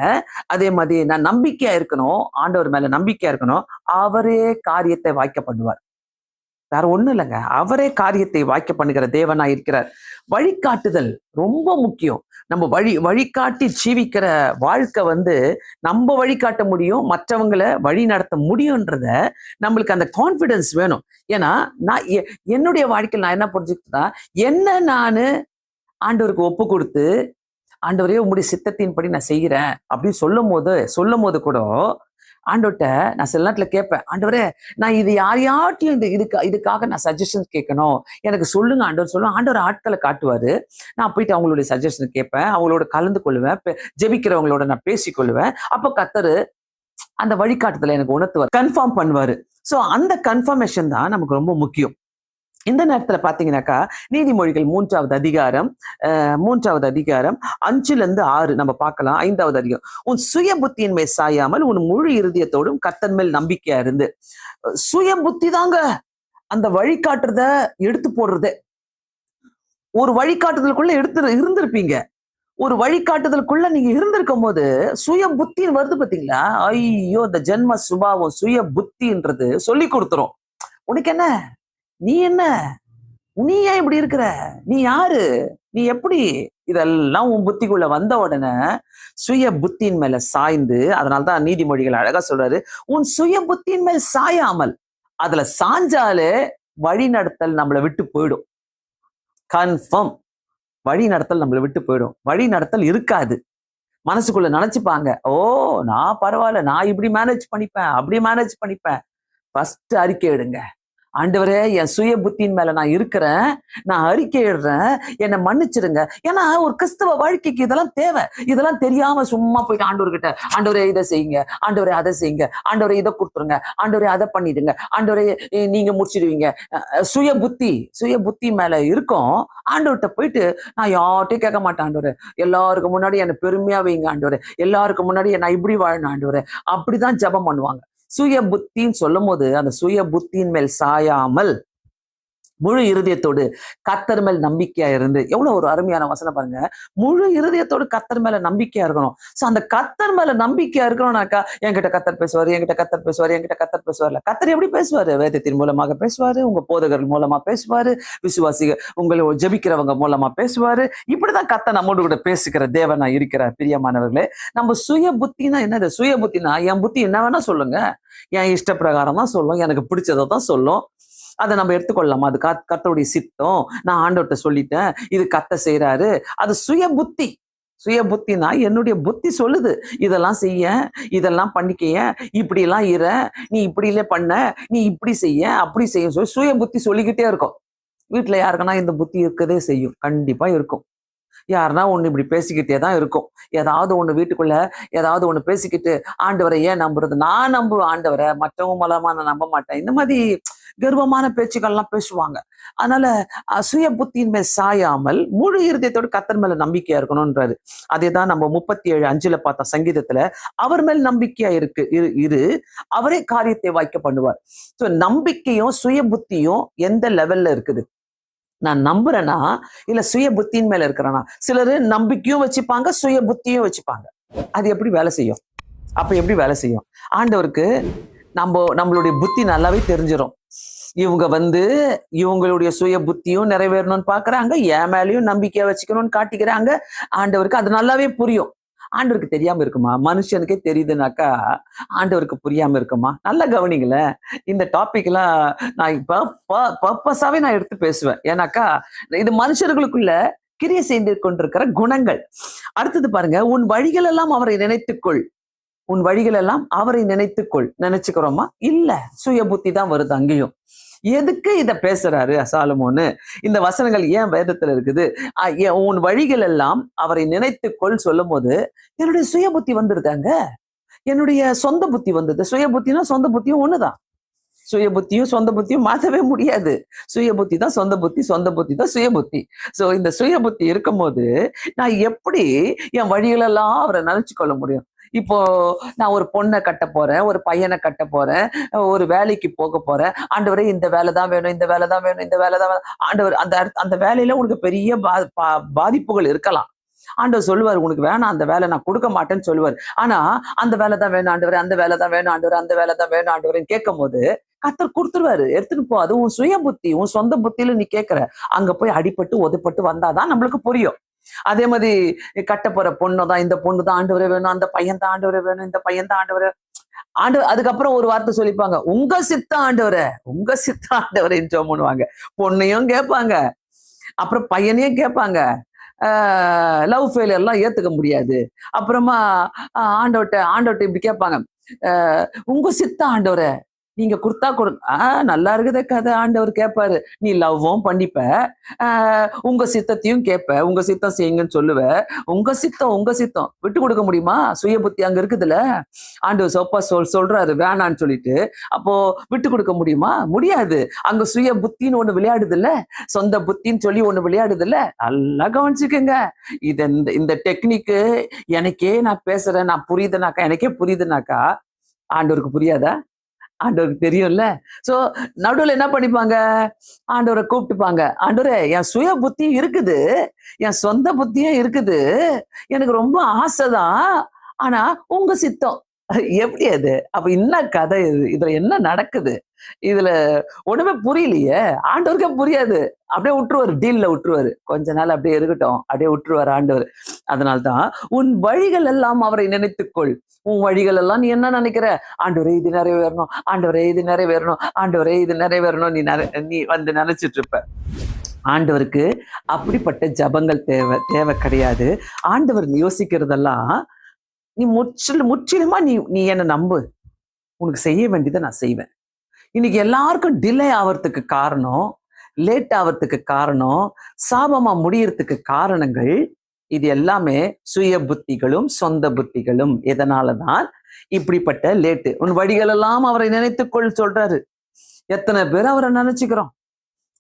[SPEAKER 1] அதே மாதிரி நான் நம்பிக்கையா இருக்கணும், ஆண்டவர் மேல நம்பிக்கையா இருக்கணும், அவரே காரியத்தை வாய்க்க பண்ணுவார். வேற ஒண்ணும் இல்லைங்க, அவரே காரியத்தை வாய்க்க பண்ணுகிற தேவனா இருக்கிறார். வழிகாட்டுதல் ரொம்ப முக்கியம். நம்ம வழிகாட்டி ஜீவிக்கிற வாழ்க்கை நம்ம வழிகாட்ட முடியும், மற்றவங்களை வழி நடத்த முடியும்ன்றத நம்மளுக்கு அந்த கான்பிடன்ஸ் வேணும். ஏன்னா நான் என்னுடைய வாழ்க்கையில் நான் என்ன புரிஞ்சுக்கிட்டேன்னா, என்ன நானு ஆண்டவருக்கு ஒப்பு கொடுத்து, ஆண்டவரே உங்களுடைய சித்தத்தின்படி நான் செய்கிறேன் அப்படின்னு சொல்லும் போது கூட ஆண்டவர்கிட்ட நான் சில நேரத்துல கேட்பேன், ஆண்டவரே நான் இது யாரையாட்டியும் இதுக்காக நான் சஜஷன் கேட்கணும், எனக்கு சொல்லுங்க ஆண்டவர். சொல்லுவேன், ஆண்டவர் ஆட்களை காட்டுவாரு. நான் போயிட்டு அவங்களுடைய சஜஷன் கேட்பேன், அவங்களோட கலந்து கொள்ளுவேன், ஜெபிக்கிறவங்களோட நான் பேசிக்கொள்ளுவேன். அப்போ கர்த்தர் அந்த வழிகாட்டுதலை எனக்கு உணர்த்துவார், கன்ஃபார்ம் பண்ணுவாரு. ஸோ அந்த கன்ஃபர்மேஷன் தான் நமக்கு ரொம்ப முக்கியம். இந்த நேரத்துல பாத்தீங்கன்னாக்கா, நீதிமொழிகள் 3வது அதிகாரம் 5-6 நம்ம பார்க்கலாம். 5வது அதிகாரம், உன் சுய புத்தியின் மேல் சாயாமல் உன் முழு இருதயத்தோடும் கர்த்தர் மேல் நம்பிக்கையா இருந்து. சுய புத்தி தாங்க அந்த வழிகாட்டுறத எடுத்து போடுறது. ஒரு வழிகாட்டுதலுக்குள்ள இருந்திருப்பீங்க, ஒரு வழிகாட்டுதலுக்குள்ள நீங்க இருந்திருக்கும் போது சுய புத்தின்னு வருது பாத்தீங்களா? ஐயோ, இந்த ஜென்ம சுபாவம் சுய புத்தின்றது சொல்லி கொடுத்துரும். உனக்கு என்ன, நீ என்ன, நீ ஏன் இப்படி இருக்கிற, நீ யாரு, நீ எப்படி, இதெல்லாம் உன் புத்திக்குள்ள வந்த உடனே சுய புத்தியின் மேல சாய்ந்து, அதனால்தான் நீதிமொழிகள் அழகா சொல்றாரு, உன் சுய புத்தியின் மேல் சாயாமல், அதுல சாஞ்சாலே வழி நடத்தல் நம்மளை விட்டு போயிடும். கன்ஃபார்ம் வழி நடத்தல் நம்மளை விட்டு போயிடும். வழி நடத்தல் இருக்காது. மனசுக்குள்ள நினைச்சுப்பாங்க, ஓ நான் பரவாயில்ல, நான் இப்படி மேனேஜ் பண்ணிப்பேன், அப்படி மேனேஜ் பண்ணிப்பேன். ஃபர்ஸ்ட் அறிக்கை எடுங்க, ஆண்டவரே என் சுய புத்தியின் மேல நான் இருக்கிறேன், நான் அறிக்கையிடுறேன், என்னை மன்னிச்சிடுங்க. ஏன்னா ஒரு கிறிஸ்தவ வாழ்க்கைக்கு இதெல்லாம் தேவை. இதெல்லாம் தெரியாம சும்மா போயிட்டு ஆண்டவர்கிட்ட, ஆண்டவரே இதை செய்யுங்க, ஆண்டவரே அதை செய்யுங்க, ஆண்டவரே இதை கொடுத்துருங்க, ஆண்டவரே அதை பண்ணிடுங்க, ஆண்டவரே நீங்க முடிச்சிடுவீங்க. சுய புத்தி மேல இருக்கும். ஆண்டவர்கிட்ட போயிட்டு நான் யார்ட்டையும் கேட்க மாட்டேன், ஆண்டவரே எல்லாருக்கும் முன்னாடி என்னை பெருமையா வைங்க, ஆண்டவரே எல்லாருக்கும் முன்னாடி நான் இப்படி வாழணும், ஆண்டவரே அப்படிதான் ஜெபம் பண்ணுவாங்க. சுய புத்தின்னு சொல்லும் போது அந்த சுய புத்தியின் மேல் சாயாமல் முழு இருதயத்தோடு கர்த்தர் மேல் நம்பிக்கையா இருந்து, எவ்வளவு ஒரு அருமையான வசனம் பாருங்க. முழு இருதயத்தோடு கர்த்தர் மேல நம்பிக்கையா இருக்கணும். சோ அந்த கர்த்தர் மேல நம்பிக்கையா இருக்கணும்னாக்கா, என்கிட்ட கர்த்தர் பேசுவாரு, என்கிட்ட கர்த்தர் பேசுவாரு, என்கிட்ட கர்த்தர் பேசுவார்ல. கர்த்தர் எப்படி பேசுவாரு? வேதத்தின் மூலமாக பேசுவாரு, உங்க போதகர்கள் மூலமா பேசுவாரு, விசுவாசிகள் உங்களை ஜெபிக்கிறவங்க மூலமா பேசுவாரு. இப்படிதான் கர்த்தர் நம்மோடு கூட பேசுகிற தேவனா இருக்கிறார். பிரியமானவர்களே, நம்ம சுய புத்தினா என்னது? சுய புத்தினா என் புத்தி என்ன வேணா சொல்லுங்க, என் இஷ்ட பிரகாரம் தான் சொல்லும், எனக்கு பிடிச்சதை தான் சொல்லும். அதை நம்ம எடுத்துக்கொள்ளலாமா? அது கர்த்தருடைய சித்தம், நான் ஆண்டவர்கிட்ட சொல்லிட்டேன், இது கர்த்தர் செய்யறாரு. அது சுய புத்தி. சுய புத்தினா என்னுடைய புத்தி சொல்லுது, இதெல்லாம் செய்ய, இதெல்லாம் பண்ணிக்கைய, இப்படி எல்லாம் இர, நீ இப்படி இல்ல பண்ண, நீ இப்படி செய்ய, அப்படி செய்ய சொல்லி சுய புத்தி சொல்லிக்கிட்டே இருக்கும். வீட்டுல யாருக்குன்னா இந்த புத்தி இருக்கதே செய்யும், கண்டிப்பா இருக்கும். யாருன்னா ஒண்ணு இப்படி பேசிக்கிட்டே தான் இருக்கும். ஏதாவது ஒண்ணு வீட்டுக்குள்ள ஏதாவது ஒண்ணு பேசிக்கிட்டு, ஆண்டவரை ஏன் நம்புறது, நான் நம்புவேன் ஆண்டவரை, மற்றவங்க மூலமா நான் நம்ப மாட்டேன், இந்த மாதிரி கர்வமான பேச்சுக்கள்லாம் பேசுவாங்க. அதனால சுய புத்தியின் மேல் சாயாமல் முழு இருதயத்தோடு கர்த்தர் மேல நம்பிக்கையா இருக்கணும்ன்றாரு. அதேதான் நம்ம 37:5 பார்த்த சங்கீதத்துல, அவர் மேல் நம்பிக்கையா இரு, அவரே காரியத்தை வாய்க்க பண்ணுவார். சோ நம்பிக்கையும் சுய புத்தியும் எந்த லெவல்ல இருக்குது? நான் நம்புறேனா இல்ல சுய புத்தியின் மேல இருக்கிறேனா? சிலர் நம்பிக்கையும் வச்சுப்பாங்க, சுய புத்தியும் வச்சுப்பாங்க. அது எப்படி வேலை செய்யும்? அப்ப எப்படி வேலை செய்யும்? ஆண்டவருக்கு நம்மளுடைய புத்தி நல்லாவே தெரிஞ்சிடும். இவங்க இவங்களுடைய சுய புத்தியும் நிறைவேறணும்னு பாக்குறாங்க, என் மேலயும் நம்பிக்கையா வச்சுக்கணும்னு காட்டிக்கிறாங்க. ஆண்டவருக்கு அது நல்லாவே புரியும். ஆண்டவருக்கு தெரியாம இருக்குமா? மனுஷனுக்கே தெரியுதுனாக்கா ஆண்டவருக்கு புரியாம இருக்குமா? நல்லா கவனிங்களேன். இந்த டாபிக் எல்லாம் நான் பர்பஸாவே நான் எடுத்து பேசுவேன். ஏன்னாக்கா இது மனுஷர்களுக்குள்ள கிரியை செய்து கொண்டிருக்கிற குணங்கள். அடுத்தது பாருங்க, உன் வழிகள் எல்லாம் அவரை நினைத்துக்கொள். உன் வழிகள் எல்லாம் அவரை நினைத்துக்கொள். நினைச்சுக்கிறோமா? இல்ல, சுய புத்தி தான் வருது அங்கேயும். எதுக்கு இத பேசுறாரு சாலமோன்னு? இந்த வசனங்கள் ஏன் வேதத்துல இருக்குது? உன் வழிகள் எல்லாம் அவரை நினைத்துக்கொள் சொல்லும் போது என்னுடைய சுய புத்தி வந்துடுதாங்க, என்னுடைய சொந்த புத்தி வந்தது. சுய புத்தினா சொந்த புத்தியும் ஒண்ணுதான். சுய புத்தியும் சொந்த புத்தியும் மாற்றவே முடியாது. சுய புத்தி தான் சொந்த புத்தி, சொந்த புத்தி தான் சுய புத்தி. சோ இந்த சுய புத்தி இருக்கும் போது நான் எப்படி என் வழிகளெல்லாம் அவரை நினைச்சு கொள்ள முடியும்? இப்போ நான் ஒரு பொண்ணை கட்ட போறேன், ஒரு பையனை கட்ட போறேன், ஒரு வேலைக்கு போக போறேன். ஆண்டவரே இந்த வேலை தான் வேணும், இந்த வேலை தான் வேணும், இந்த வேலை தான் வேணும். ஆண்டவர் அந்த வேலையில உனக்கு பெரிய பாதிப்புகள் இருக்கலாம். ஆண்டவர் சொல்லுவார், உனக்கு வேணாம் அந்த வேலை, நான் கொடுக்க மாட்டேன்னு சொல்லுவார். ஆனா அந்த வேலை தான் வேணும் ஆண்டவர், அந்த வேலை தான் வேணும் ஆண்டவர், அந்த வேலை தான் வேணும் ஆண்டவர்ன்னு கேட்கும் போது கர்த்தர் கொடுத்துருவாரு, எடுத்துட்டு போ. அது உன் சுய புத்தி, உன் சொந்த புத்தியில நீ கேட்கிற. அங்க போய் அடிபட்டு உதப்பட்டு வந்தாதான் நம்மளுக்கு புரியும். அதே மாதிரி கட்ட போற பொண்ணுதான், இந்த பொண்ணு தான் ஆண்டவரே வேணும், அந்த பையன் தான் ஆண்டவரே வேணும், இந்த பையன் தான் ஆண்டவரே அதுக்கப்புறம் ஒரு வார்த்தை சொல்லிப்பாங்க, உங்க சித்த ஆண்டவரே, உங்க சித்த ஆண்டவரேன்னு ஜெபம் பண்ணுவாங்க. பொண்ணையும் கேட்பாங்க, அப்புறம் பையனையும் கேட்பாங்க. லவ் ஃபெயிலியர்லாம் ஏத்துக்க முடியாது. அப்புறமா ஆண்டவர்கிட்ட இப்படி கேட்பாங்க, உங்க சித்த ஆண்டவரே, நீங்க கொடுத்தா நல்லா இருக்குதே கதை. ஆண்டவர் கேட்பாரு, நீ லவ்வும் பண்ணிப்ப, உங்க சித்தத்தையும் கேட்ப, உங்க சித்தம் செய்யுங்கன்னு சொல்லுவ. உங்க சித்தம் விட்டு கொடுக்க முடியுமா? சுய புத்தி அங்க இருக்குதுல்ல. ஆண்டவர் சொப்பா சொல்றாரு வேணான்னு சொல்லிட்டு, அப்போ விட்டு கொடுக்க முடியுமா? முடியாது. அங்க சுய புத்தின்னு ஒண்ணு விளையாடுது இல்ல, சொந்த புத்தின்னு சொல்லி ஒண்ணு விளையாடுது இல்ல. நல்லா கவனிச்சுக்கோங்க. இந்த டெக்னிக்கு எனக்கே நான் பேசுறேன், நான் புரியுதுனாக்கா, எனக்கே புரியுதுனாக்கா ஆண்டவருக்கு புரியாதா? ஆண்டவருக்கு தெரியும்ல. சோ நடுவுல என்ன பண்ணிப்பாங்க, ஆண்டவரை கூப்பிட்டுப்பாங்க. ஆண்டவரே, என் சுய புத்தியும் இருக்குது, என் சொந்த புத்தியும் இருக்குது, எனக்கு ரொம்ப ஆசைதான், ஆனா உங்க சித்தம். எப்படி அது? அப்ப என்ன கதை இது? இதுல என்ன நடக்குது? இதுல ஒண்ணுமே புரியலையே. ஆண்டவருக்கே புரியாது. அப்படியே விட்டுருவாரு, டீல்ல விட்டுருவாரு. கொஞ்ச நாள் அப்படியே இருக்கட்டும், அப்படியே விட்டுருவாரு ஆண்டவர். அதனால்தான் உன் வழிகள் எல்லாம் அவரை நினைத்துக்கொள். உன் வழிகள் எல்லாம் நீ என்ன நினைக்கிற? ஆண்டவரே இது நிறைவேறணும், ஆண்டவரே இது நிறைவேறணும், ஆண்டவரே இது நிறைவேறணும், நீ வந்து நினைச்சிட்டு இருப்ப. ஆண்டவருக்கு அப்படிப்பட்ட ஜபங்கள் தேவை தேவை கிடையாது. ஆண்டவர் யோசிக்கிறதெல்லாம், நீ முற்றிலுமா நீ நீ என்ன நம்பு, உனக்கு செய்ய வேண்டியதை நான் செய்வேன். இன்னைக்கு எல்லாருக்கும் டிலே ஆவறதுக்கு காரணம், லேட் ஆவறதுக்கு காரணம், சாபமா முடியறதுக்கு காரணங்கள், இது எல்லாமே சுய புத்திகளும் சொந்த புத்திகளும். எதனாலதான் இப்படிப்பட்ட லேட்டு? உன் வழிகள் எல்லாம் அவரை நினைத்துக்கொள் சொல்றாரு. எத்தனை பேர் அவரை நினைச்சுக்கிறோம்,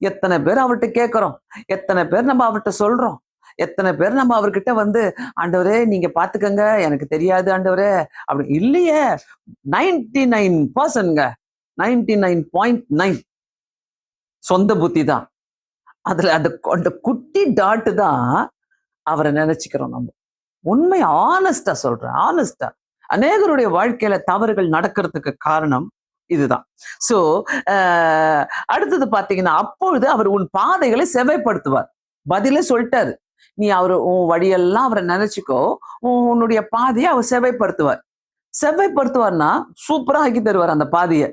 [SPEAKER 1] எத்தனை பேர் அவர்கிட்ட கேட்கிறோம், எத்தனை பேர் நம்ம அவர்கிட்ட சொல்றோம், எத்தனை பேர் நம்ம அவர்கிட்ட வந்து, ஆண்டவரே நீங்க பாத்துக்கங்க, எனக்கு தெரியாது ஆண்டவரே அப்படி இல்லையே. 99%ங்க, 99.9 சொந்த புத்தி தான். அதுல அந்த குட்டி டாட்டு தான் அவரை நினைச்சுக்கிறோம் நம்ம. உண்மை ஆனஸ்டா சொல்றேன், ஆனஸ்டா. அநேகருடைய வாழ்க்கையில தவறுகள் நடக்கிறதுக்கு காரணம் இதுதான். சோ அடுத்தது பாத்தீங்கன்னா, அப்பொழுது அவர் உன் பாதைகளை செவ்வைப்படுத்துவார். பதிலே சொல்லிட்டாரு. நீ உன் வழியெல்லாம் அவரை நினைச்சுக்கோ, உன்னுடைய பாதையை அவர் செவ்வைப்படுத்துவார். செவ்வைப்படுத்துவார்னா சூப்பரா ஆக்கி தருவார் அந்த பாதையை.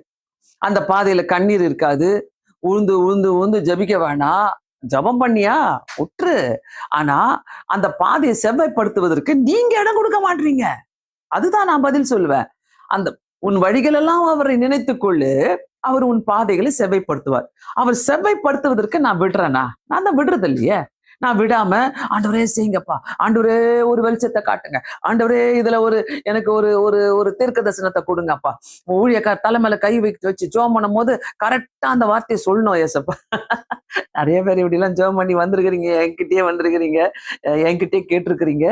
[SPEAKER 1] அந்த பாதையில கண்ணீர் இருக்காது. உழுந்து உழுந்து உழுந்து ஜபிக்க வேணாம். ஜபம் பண்ணியா உற்று. ஆனா அந்த பாதையை செவ்வாய்ப்படுத்துவதற்கு நீங்க இடம் கொடுக்க மாட்டீங்க. அதுதான் நான் பதில் சொல்லுவேன். அந்த உன் வழிகள் எல்லாம் அவரை நினைத்துக்கொள்ளு, அவர் உன் பாதைகளை செவ்வைப்படுத்துவார். அவர் செவ்வைப்படுத்துவதற்கு நான் விடுறேனா? நான் தான் விடுறது இல்லையே. நான் விடாம, ஆண்டவரே செய்யுங்கப்பா, ஆண்டவரே ஒரு வெளிச்சத்தை காட்டுங்க, ஆண்டவரே இதுல எனக்கு ஒரு ஒரு ஒரு தீர்க்க தரிசனத்தை கொடுங்கப்பா. ஊழியக்கார் தலைமையில கை வச்சு ஜோம் பண்ணும் போது கரெக்டா அந்த வார்த்தையை சொல்லணும். ஏசப்பா, நிறைய பேர் இப்படி எல்லாம் ஜோம் பண்ணி வந்திருக்கிறீங்க, என்கிட்டயே வந்திருக்கிறீங்க, என்கிட்டயே கேட்டிருக்கிறீங்க.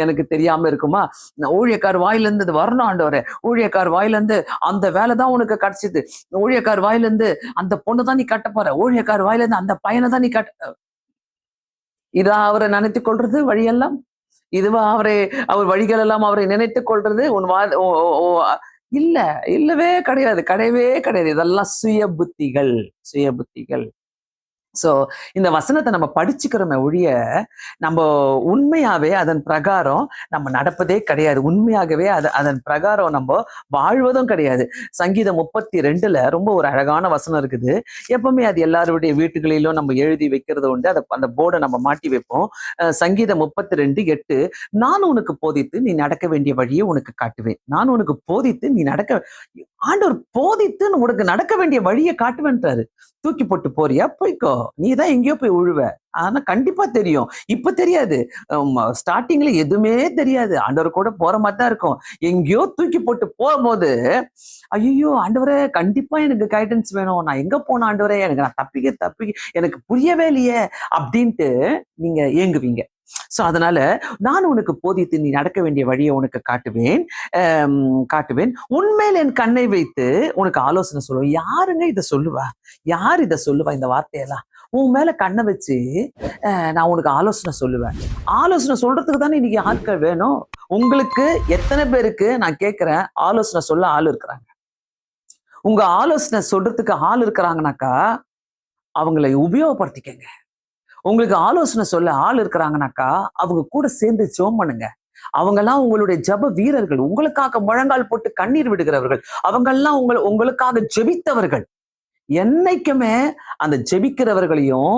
[SPEAKER 1] எனக்கு தெரியாம இருக்குமா? ஊழியக்கார் வாயிலிருந்து இது வரணும் ஆண்டவரே, ஊழியக்கார் வாயிலிருந்து அந்த வேலை தான் உனக்கு கிடைச்சது, ஊழியக்கார் வாயிலிருந்து அந்த பொண்ணு தான் நீ கட்ட போற, ஊழியக்கார் வாயிலிருந்து அந்த பையனை தான் நீ கட்ட. இதா அவரை நினைத்துக் கொள்றது வழியெல்லாம்? இதுவா அவர் வழிகள் எல்லாம் அவரை நினைத்துக் கொள்றது? இல்ல, இல்லவே கிடையாது, கிடையவே கிடையாது. இதெல்லாம் சுய புத்திகள், சுய புத்திகள். சோ இந்த வசனத்தை நம்ம படிச்சுக்கிறோமே ஒழிய, நம்ம உண்மையாவே அதன் பிரகாரம் நம்ம நடப்பதே கிடையாது. உண்மையாகவே அதன் பிரகாரம் நம்ம வாழ்வதும் கிடையாது. சங்கீதம் 32ல ரொம்ப ஒரு அழகான வசனம் இருக்குது. எப்பவுமே அது எல்லாருடைய வீட்டுகளிலும் நம்ம எழுதி வைக்கிறது உண்டு. அந்த போர்டை நம்ம மாட்டி வைப்போம். சங்கீதம் 32:8, நான் உனக்கு போதித்து நீ நடக்க வேண்டிய வழியை உனக்கு காட்டுவேன். நான் உனக்கு போதித்து நீ நடக்க, ஆண்டவர் போதித்து உனக்கு நடக்க வேண்டிய வழியை காட்டுவேன்றாரு. தூக்கி போட்டு போறியா, போய்க்கோ, நீ தான் எங்கேயோ போய் உழுவ. ஆனா கண்டிப்பா தெரியும். இப்ப தெரியாது, ஸ்டார்டிங்ல எதுவுமே தெரியாது. ஆண்டவர் கூட போற மாதிரி தான் இருக்கும். எங்கேயோ தூக்கி போட்டு போகும்போது, ஐயோ ஆண்டவரே கண்டிப்பா எனக்கு கைடன்ஸ் வேணும், நான் எங்க போன ஆண்டவரே, நான் தப்பிக்க எனக்கு புரியவே இல்லையே அப்படின்ட்டு நீங்க ஏங்குவீங்க. சோ அதனால நான் உனக்கு போதித்து நீ நடக்க வேண்டிய வழியை உனக்கு காட்டுவேன். உன்மேல் என் கண்ணை வைத்து உனக்கு ஆலோசனை சொல்லுவேன். யாருங்க இதை சொல்லுவா? யார் இதை சொல்லுவா இந்த வார்த்தையெல்லாம்? உன் மேல கண்ணை வச்சு நான் உனக்கு ஆலோசனை சொல்லுவேன். ஆலோசனை சொல்றதுக்கு தானே இன்னைக்கு ஆட்கள் வேணும். உங்களுக்கு எத்தனை பேருக்கு நான் கேட்கிறேன், ஆலோசனை சொல்ல ஆள் இருக்கிறாங்க? உங்க ஆலோசனை சொல்றதுக்கு ஆள் இருக்கிறாங்கனாக்கா அவங்களை உபயோகப்படுத்திக்கங்க. உங்களுக்கு ஆலோசனை சொல்ல ஆள் இருக்கிறாங்கனாக்கா அவங்க கூட சேர்ந்து ஜெபம் பண்ணுங்க. அவங்கெல்லாம் உங்களுடைய ஜெப வீரர்கள், உங்களுக்காக முழங்கால் போட்டு கண்ணீர் விடுகிறவர்கள், அவங்கெல்லாம் உங்களுக்காக ஜெபித்தவர்கள். என்னைக்குமே அந்த ஜெபிக்கிறவர்களையும்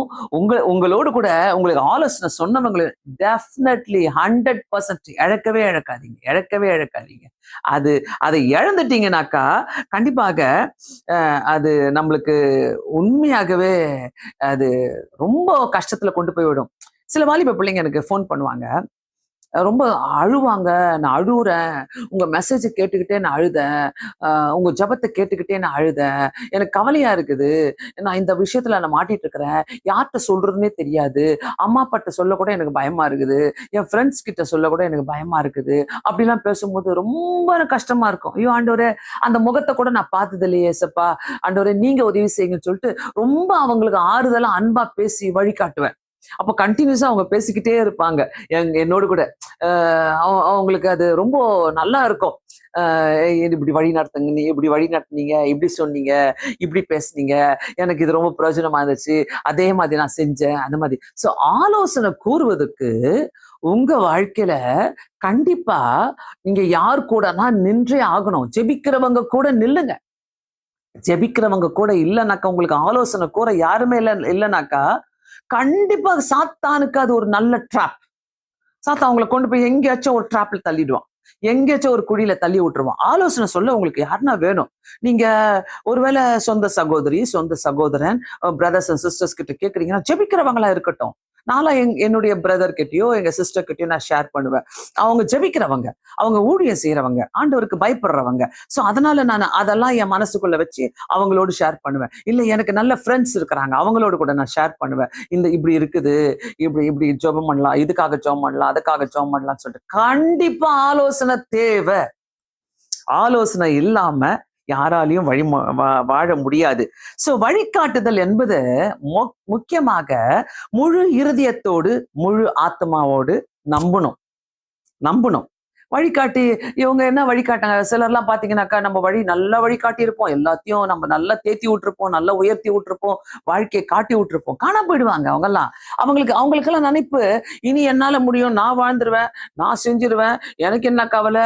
[SPEAKER 1] உங்களோடு கூட உங்களுக்கு ஆலோசனை சொன்னவங்களையும் டெஃபினெட்லி 100% இழக்காதீங்க. அதை இழந்துட்டீங்கன்னாக்கா கண்டிப்பாக அது நம்மளுக்கு உண்மையாகவே அது ரொம்ப கஷ்டத்துல கொண்டு போய் விடும். சில வாலிப பிள்ளைங்க எனக்கு ஃபோன் பண்ணுவாங்க. ரொம்ப அழுவாங்க. நான் அழுவுறேன். உங்க மெசேஜ கேட்டுக்கிட்டே நான் அழுதேன். உங்க ஜெபத்த கேட்டுக்கிட்டே நான் அழுதேன். எனக்கு கவலையா இருக்குது. நான் இந்த விஷயத்துல நான் மாட்டிட்டு இருக்கிறேன். யார்ட்ட சொல்றதுன்னே தெரியாது. அம்மா அப்பாட்ட சொல்ல கூட எனக்கு பயமா இருக்குது. என் ஃப்ரெண்ட்ஸ் கிட்ட சொல்ல கூட எனக்கு பயமா இருக்குது. அப்படிலாம் பேசும்போது ரொம்ப எனக்கு கஷ்டமா இருக்கும். ஐயோ ஆண்டவரே, அந்த முகத்த கூட நான் பார்த்தது இல்லையே ஏசப்பா. ஆண்டவரே நீங்க உதவி செய்யுங்கன்னு சொல்லிட்டு ரொம்ப அவங்களுக்கு ஆறுதலா அன்பா பேசி வழிகாட்டுவேன். அப்ப கண்டினியூஸா அவங்க பேசிக்கிட்டே இருப்பாங்க என்னோடு கூட. அவங்களுக்கு அது ரொம்ப நல்லா இருக்கும். இப்படி வழி நடத்துங்க, நீ இப்படி வழி நடத்துனீங்க, இப்படி சொன்னீங்க, இப்படி பேசுனீங்க, எனக்கு இது ரொம்ப பிரயோஜனமா இருந்துச்சு, அதே மாதிரி நான் செஞ்சேன், அந்த மாதிரி. ஸோ ஆலோசனை கூறுவதற்கு உங்க வாழ்க்கையில கண்டிப்பா நீங்க யார் கூடனா நின்றே ஆகணும். ஜெபிக்கிறவங்க கூட நில்லுங்க. ஜெபிக்கிறவங்க கூட இல்லைனாக்கா, உங்களுக்கு ஆலோசனை கூற யாருமே இல்லைனாக்கா, கண்டிப்பா சாத்தானுக்கு அது ஒரு நல்ல ட்ராப். சாத்தான் அவங்களை கொண்டு போய் எங்கேயாச்சும் ஒரு ட்ராப்ல தள்ளிடுவான். எங்கேயாச்சும் ஒரு குழியில தள்ளி விட்டுருவான். ஆலோசனை சொல்ல உங்களுக்கு யாருன்னா வேணும். நீங்க ஒருவேளை சொந்த சகோதரி, சொந்த சகோதரன், பிரதர்ஸ் அண்ட் சிஸ்டர்ஸ் கிட்ட கேக்குறீங்கன்னா, ஜெபிக்கிறவங்களா இருக்கட்டும். நான்லாம் என்னுடைய பிரதர் கிட்டயோ எங்க சிஸ்டர் கிட்டயோ நான் ஷேர் பண்ணுவேன். அவங்க ஜெபிக்கிறவங்க, அவங்க ஊழியம் செய்யறவங்க, ஆண்டவருக்கு பயப்படுறவங்க. சோ அதனால நான் அதெல்லாம் என் மனசுக்குள்ள வச்சு அவங்களோடு ஷேர் பண்ணுவேன். இல்ல எனக்கு நல்ல ஃப்ரெண்ட்ஸ் இருக்கிறாங்க, அவங்களோடு கூட நான் ஷேர் பண்ணுவேன். இந்த இப்படி இருக்குது, இப்படி இப்படி ஜெபம் பண்ணலாம், இதுக்காக ஜெபம் பண்ணலாம், அதுக்காக ஜெபம் பண்ணலாம்னு சொல்லிட்டு. கண்டிப்பா ஆலோசனை தேவை. ஆலோசனை இல்லாம யாராலையும் வாழ முடியாது. சோ வழிகாட்டுதல் என்பது முக்கியமாக முழு இருதயத்தோடு, முழு ஆத்மாவோடு நம்பணும். நம்பணும். வழிகாட்டி இவங்க என்ன வழிகாட்டாங்க? சிலர்லாம் பாத்தீங்கன்னாக்கா, நம்ம நல்லா வழிகாட்டி இருப்போம். எல்லாத்தையும் நம்ம நல்லா தேத்தி விட்டுருப்போம், நல்லா உயர்த்தி விட்டுருப்போம், வாழ்க்கையை காட்டி விட்டுருப்போம். காணாம போயிடுவாங்க அவங்கெல்லாம். அவங்களுக்கெல்லாம் நினைப்பு, இனி என்னால முடியும், நான் வாழ்ந்துருவேன், நான் செஞ்சிருவேன், எனக்கு என்ன கவலை,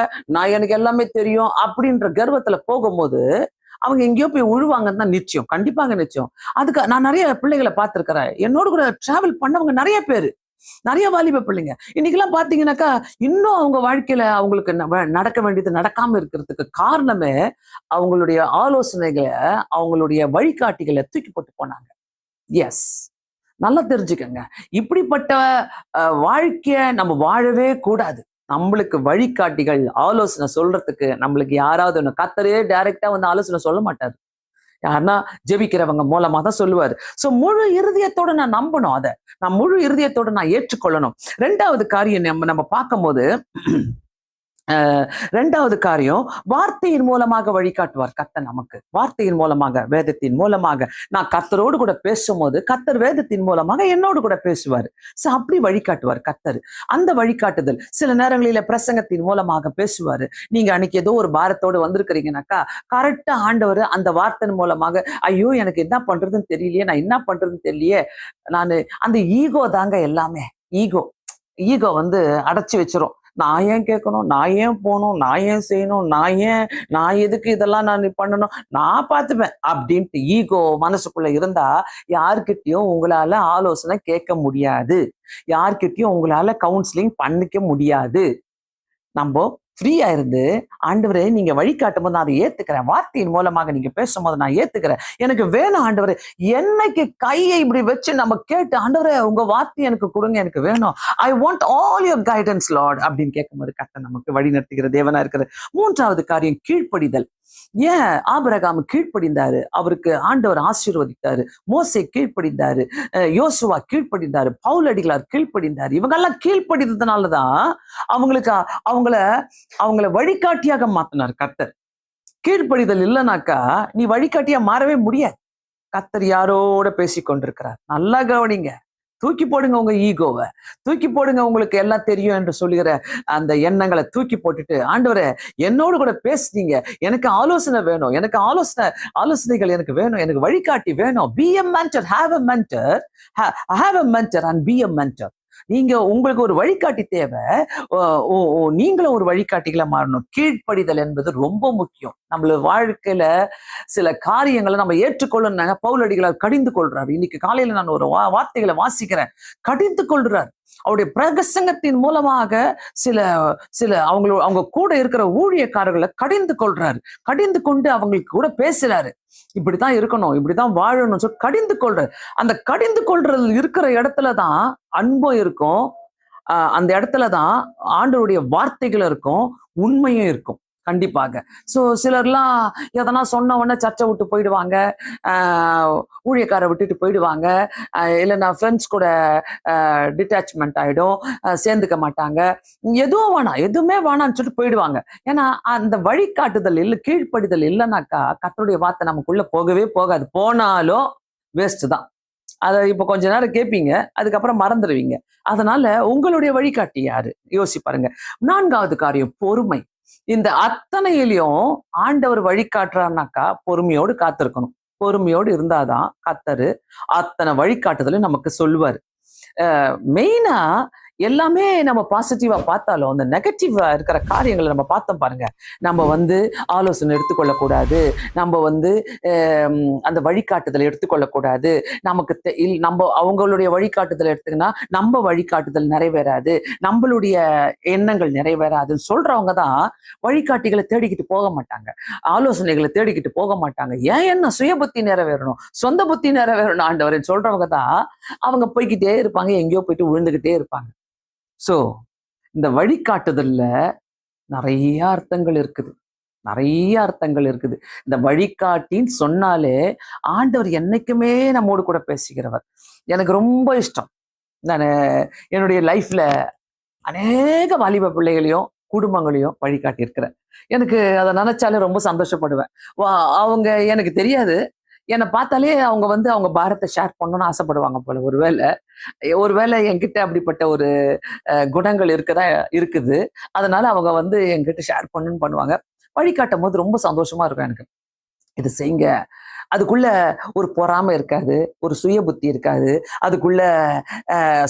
[SPEAKER 1] எனக்கு எல்லாமே தெரியும் அப்படின்ற கர்வத்துல போகும்போது அவங்க எங்கேயோ போய் உழுவாங்கன்னு தான் நிச்சயம். கண்டிப்பாக நிச்சயம். அதுக்கு நான் நிறைய பிள்ளைகளை பார்த்திருக்கிறேன். என்னோட கூட டிராவல் பண்ணவங்க நிறைய பேரு, நிறைய வாலிப பிள்ளைங்க. இன்னைக்கெல்லாம் பாத்தீங்கன்னாக்கா, இன்னும் அவங்க வாழ்க்கையில அவங்களுக்கு நடக்க வேண்டியது நடக்காம இருக்கிறதுக்கு காரணமே அவங்களுடைய ஆலோசனைகளை, அவங்களுடைய வழிகாட்டிகளை தூக்கி போட்டு போனாங்க. எஸ், நல்லா தெரிஞ்சுக்கங்க. இப்படிப்பட்ட வாழ்க்கைய நம்ம வாழவே கூடாது. நம்மளுக்கு வழிகாட்டிகள் ஆலோசனை சொல்றதுக்கு நம்மளுக்கு யாராவது ஒண்ணு, கர்த்தரே டைரக்டா வந்து ஆலோசனை சொல்ல மாட்டாரு. யாருன்னா ஜெபிக்கிறவங்க மூலமா தான் சொல்லுவாரு. சோ முழு இருதயத்தோட நான் நம்பணும். நான் முழு இருதயத்தோட நான் ஏற்றுக்கொள்ளணும். 2வது காரியம் நம்ம பார்க்கும்போது, ரெண்டாவது காரியம், வார்த்தையின் மூலமாக வழிகாட்டுவார் கர்த்தர் நமக்கு. வார்த்தையின் மூலமாக, வேதத்தின் மூலமாக. நான் கர்த்தரோடு கூட பேசும்போது கர்த்தர் வேதத்தின் மூலமாக என்னோடு கூட பேசுவார். சோ அப்படி வழிகாட்டுவார் கர்த்தர். அந்த வழிகாட்டுதல் சில நேரங்களில பிரசங்கத்தின் மூலமாக பேசுவாரு. நீங்க அன்னைக்கு ஏதோ ஒரு பாரத்தோடு வந்திருக்கிறீங்கன்னாக்கா, கரெக்டா ஆண்டவர் அந்த வார்த்தையின் மூலமாக, ஐயோ எனக்கு என்ன பண்றதுன்னு தெரியலையே, நான் என்ன பண்றதுன்னு தெரியலையே, அந்த ஈகோ தாங்க எல்லாமே. ஈகோ வந்து அடைச்சு வச்சிரும். நான் ஏன் கேட்கணும், நான் ஏன் போகணும், நான் ஏன் செய்யணும், நான் எதுக்கு இதெல்லாம் நான் பண்ணணும், நான் பார்த்துப்பேன் அப்படின்ட்டு ஈகோ மனசுக்குள்ள இருந்தா யார்கிட்டயும் உங்களால ஆலோசனை கேட்க முடியாது. யார்கிட்டயும் உங்களால கவுன்சிலிங் பண்ணிக்க முடியாது. நம்ம ஃப்ரீயா இருந்து, ஆண்டவரே நீங்க வழிகாட்டும் போது நான் அதை ஏத்துக்கிறேன், வார்த்தையின் மூலமாக நீங்க பேசும்போது நான் ஏத்துக்கிறேன், எனக்கு வேணும் ஆண்டவரே. என்னைக்கு கையை இப்படி வச்சு நம்ம கேட்டு, ஆண்டவரே உங்க வார்த்தை எனக்கு கொடுங்க, எனக்கு வேணும், I want all your guidance Lord அப்படின்னு கேட்கும்போது கர்த்தர் நமக்கு வழி நடத்துகிற தேவனா இருக்கிறது. 3வது காரியம், கீழ்ப்படிதல். ஏன் ஆபிரகாம் கீழ்ப்படிந்தாரு, அவருக்கு ஆண்டவர் ஆசீர்வதித்தாரு. மோசே கீழ்ப்படிந்தாரு, யோசுவா கீழ்ப்படிந்தாரு, பவுலடிகளார் கீழ்ப்படிந்தாரு. இவங்கெல்லாம் கீழ்ப்படிந்ததுனாலதான் அவங்கள வழிகாட்டியாக மாத்தினார் கர்த்தர். கீழ்ப்படிதல் இல்லைனாக்கா நீ வழிகாட்டியா மாறவே முடியாது. கர்த்தர் யாரோட பேசிக் கொண்டிருக்கிறார். நல்லா கவனிங்க. தூக்கி போடுங்க உங்க ஈகோவை, தூக்கி போடுங்க உங்களுக்கு எல்லாம் தெரியும் என்று சொல்லுகிற அந்த எண்ணங்களை தூக்கி போட்டுட்டு, ஆண்டவரே என்னோடு கூட பேசுனீங்க, எனக்கு ஆலோசனை வேணும், எனக்கு ஆலோசனைகள் எனக்கு வேணும், எனக்கு வழிகாட்டி வேணும். B a mentor, have a mentor and B a mentor. உங்களுக்கு ஒரு வழிகாட்டி தேவை. நீங்களும் ஒரு வழிகாட்டிகளை மாறணும். கீழ்ப்படிதல் என்பது ரொம்ப முக்கியம். நம்மள வாழ்க்கையில சில காரியங்களை நம்ம ஏற்றுக்கொள்ளணும். பவுலடிகளார் கடிந்து கொள்றாரு. இன்னைக்கு காலையில நான் ஒரு வார்த்தைகளை வாசிக்கிறேன். கடிந்து கொள்றார். அவருடைய பிரசங்கத்தின் மூலமாக சில அவங்க கூட இருக்கிற ஊழியக்காரர்களை கடிந்து கொள்றாரு. கடிந்து கொண்டு அவங்களுக்கு கூட பேசுறாரு. இப்படித்தான் இருக்கணும், இப்படித்தான் வாழணும் சொல்லி கடிந்து கொள்றாரு. அந்த கடிந்து கொள்றது இருக்கிற இடத்துலதான் அன்பும் இருக்கும், அந்த இடத்துலதான் ஆண்டவருடைய வார்த்தைகள் இருக்கும், உண்மையும் இருக்கும் கண்டிப்பாக. சோ சிலர்லாம் எதனா சொன்ன உடனே சர்ச்சை விட்டு போயிடுவாங்க, ஊழியக்காரை விட்டுட்டு போயிடுவாங்க, இல்லைன்னா ஃப்ரெண்ட்ஸ் கூட டிட்டாச்மெண்ட் ஆயிடும், சேர்ந்துக்க மாட்டாங்க, எதுவும் வேணாம், எதுவுமே வேணாம்னு சொல்லிட்டு போயிடுவாங்க. ஏன்னா அந்த வழிகாட்டுதல் இல்லை, கீழ்ப்படிதல் இல்லைனாக்கா கர்த்தருடைய வார்த்தை நமக்குள்ள போகவே போகாது, போனாலும் வேஸ்ட் தான். அதை இப்ப கொஞ்ச நேரம் கேட்பீங்க, அதுக்கப்புறம் மறந்துடுவீங்க. அதனால உங்களுடைய வழிகாட்டி யாரு யோசி பாருங்க. 4வது காரியம் பொறுமை. இந்த அத்தனையிலையும் ஆண்டவர் வழிகாட்டுறாருனாக்கா பொறுமையோடு காத்திருக்கணும். பொறுமையோடு இருந்தாதான் கர்த்தரு அத்தனை வழிகாட்டுதலும் நமக்கு சொல்லுவாரு. மெயினா எல்லாமே நம்ம பாசிட்டிவா பார்த்தாலும் அந்த நெகட்டிவா இருக்கிற காரியங்களை நம்ம பார்த்தோம் பாருங்க. நம்ம ஆலோசனை எடுத்துக்கொள்ளக்கூடாது, நம்ம அந்த வழிகாட்டுதலை எடுத்துக்கொள்ளக்கூடாது, நமக்கு நம்ம அவங்களுடைய வழிகாட்டுதலை எடுத்துக்கினா நம்ம வழிகாட்டுதல் நிறைவேறாது, நம்மளுடைய எண்ணங்கள் நிறைவேறாதுன்னு சொல்றவங்க தான் வழிகாட்டிகளை தேடிக்கிட்டு போக மாட்டாங்க, ஆலோசனைகளை தேடிக்கிட்டு போக மாட்டாங்க. ஏன் என்ன சுய புத்தி நிறைவேறணும், சொந்த புத்தி நிறைவேறணும் ஆண்டவரேன்னு சொல்றவங்க தான் அவங்க போய்கிட்டே இருப்பாங்க, எங்கேயோ போயிட்டு விழுந்துகிட்டே இருப்பாங்க. சோ இந்த வழிகாட்டுதல்ல நிறைய அர்த்தங்கள் இருக்குது, நிறைய அர்த்தங்கள் இருக்குது. இந்த வழிகாட்டின்னு சொன்னாலே ஆண்டவர் என்னைக்குமே நம்மோடு கூட பேசுகிறவர். எனக்கு ரொம்ப இஷ்டம். நான் என்னுடைய லைஃப்ல அநேக வாலிப பிள்ளைகளையும் குடும்பங்களையும் வழிகாட்டி இருக்கிறேன். எனக்கு அதை நினைச்சாலே ரொம்ப சந்தோஷப்படுவேன். அவங்க எனக்கு தெரியாது, என்னை பார்த்தாலே அவங்க அவங்க பாரத்தை ஷேர் பண்ணணும்னு ஆசைப்படுவாங்க போல. ஒருவேளை என்கிட்ட அப்படிப்பட்ட ஒரு குணங்கள் இருக்குது. அதனால அவங்க என்கிட்ட ஷேர் பண்ணணும்னு பண்ணுவாங்க. வழிகாட்டும் போது ரொம்ப சந்தோஷமா இருக்கும் எனக்கு. இது செய்யுங்க. அதுக்குள்ள ஒரு பொறாமை இருக்காது, ஒரு சுய புத்தி இருக்காது, அதுக்குள்ள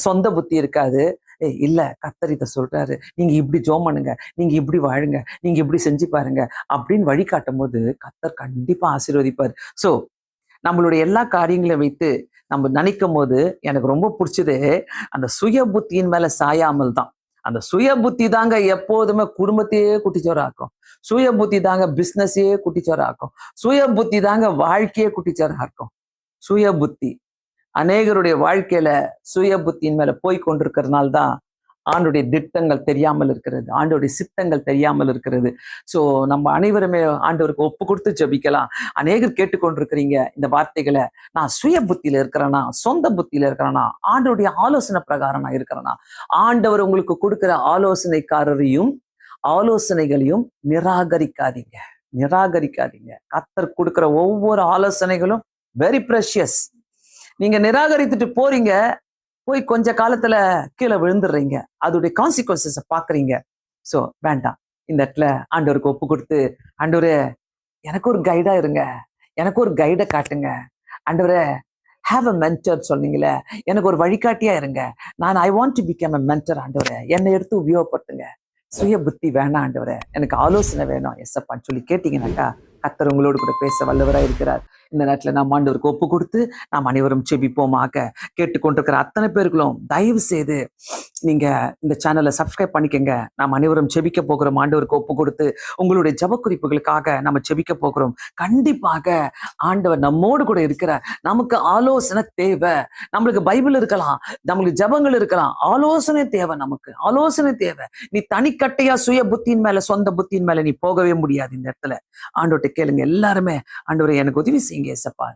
[SPEAKER 1] சொந்த புத்தி இருக்காது. இல்ல, கர்த்தர் இதை சொல்றாரு, நீங்க இப்படி ஜெபம் பண்ணுங்க, நீங்க இப்படி வாழுங்க, நீங்க இப்படி செஞ்சு பாருங்க அப்படின்னு வழிகாட்டும் போது கர்த்தர் கண்டிப்பா ஆசீர்வதிப்பார். சோ நம்மளுடைய எல்லா காரியங்களையும் வைத்து நம்ம நினைக்கும் போது எனக்கு ரொம்ப பிடிச்சது அந்த சுய புத்தியின் மேல சாயாமல் தான். அந்த சுய புத்தி தாங்க எப்போதுமே குடும்பத்தையே குட்டிச்சோராக்கும், சுய புத்தி தாங்க பிசினஸையே குட்டிச்சோராக்கும், சுய புத்தி தாங்க வாழ்க்கையே குட்டிச்சோராக்கும். சுய புத்தி அநேகருடைய வாழ்க்கையில சுய புத்தியின் மேல போய் கொண்டிருக்கிறதுனால தான் ஆண்டுடைய திட்டங்கள் தெரியாமல் இருக்கிறது, ஆண்டோடைய சித்தங்கள் தெரியாமல் இருக்கிறது. சோ நம்ம அனைவருமே ஆண்டவருக்கு ஒப்பு கொடுத்து ஜெபிக்கலாம். அநேகர் கேட்டுக்கொண்டிருக்கிறீங்க இந்த வார்த்தைகளை. நான் சுய புத்தியில இருக்கிறேனா, சொந்த புத்தியில இருக்கிறேனா, ஆண்டோடைய ஆலோசனை பிரகாரம் நான் இருக்கிறேனா? ஆண்டவர் உங்களுக்கு கொடுக்கிற ஆலோசனைக்காரரையும் ஆலோசனைகளையும் நிராகரிக்காதீங்க, நிராகரிக்காதீங்க. கர்த்தர் கொடுக்கிற ஒவ்வொரு ஆலோசனைகளும் வெரி ப்ரெஷியஸ். நீங்க நிராகரித்துட்டு போறீங்க, போய் கொஞ்ச காலத்துல கீழே விழுந்துடுறீங்க, அதோடைய கான்சிக்வன்சஸ பாக்குறீங்க. சோ வேண்டாம். இந்த இடத்துல ஆண்டவருக்கு ஒப்பு கொடுத்து, ஆண்டவரே எனக்கு ஒரு கைடா இருங்க, எனக்கு ஒரு கைடை காட்டுங்க, ஆண்டவரே ஹேவ் அ மென்டர் சொன்னீங்களே, எனக்கு ஒரு வழிகாட்டியா இருங்க, I want to become a mentor ஆண்டவரே, என்னை எடுத்து உபயோகப்படுத்துங்க. சுய புத்தி வேணாம் ஆண்டவரே, எனக்கு ஆலோசனை வேணும் எஸ்அப்பான்னு சொல்லி கேட்டீங்கன்னாக்கா கர்த்தர் உங்களோடு கூட பேச வல்லவராக இருக்கிறார். இந்த நேரத்தில் நாம் ஆண்டவருக்கு ஒப்பு கொடுத்து நாம் அனைவரும் செபிப்போமாக. கேட்டுக்கொண்டிருக்கிற அத்தனை பேர்களும் தயவு செய்து நீங்க இந்த சேனலை சப்ஸ்கிரைப் பண்ணிக்கங்க. நாம் அனைவரும் செபிக்க போகிறோம். ஆண்டவருக்கு ஒப்பு கொடுத்து உங்களுடைய ஜப குறிப்புகளுக்காக நம்ம செபிக்க போகிறோம். கண்டிப்பாக ஆண்டவர் நம்மோடு கூட இருக்கிறார். நமக்கு ஆலோசனை தேவை. நம்மளுக்கு பைபிள் இருக்கலாம், நம்மளுக்கு ஜபங்கள் இருக்கலாம், ஆலோசனை தேவை, நமக்கு ஆலோசனை தேவை. நீ தனிக்கட்டையா சுய புத்தியின் மேல சொந்த புத்தியின் மேல நீ போகவே முடியாது. இந்த இடத்துல ஆண்டவர்கிட்ட கேளுங்க. எல்லாருமே ஆண்டவரே எனக்கு உதவி செய்யுங்க ஏசப்பா,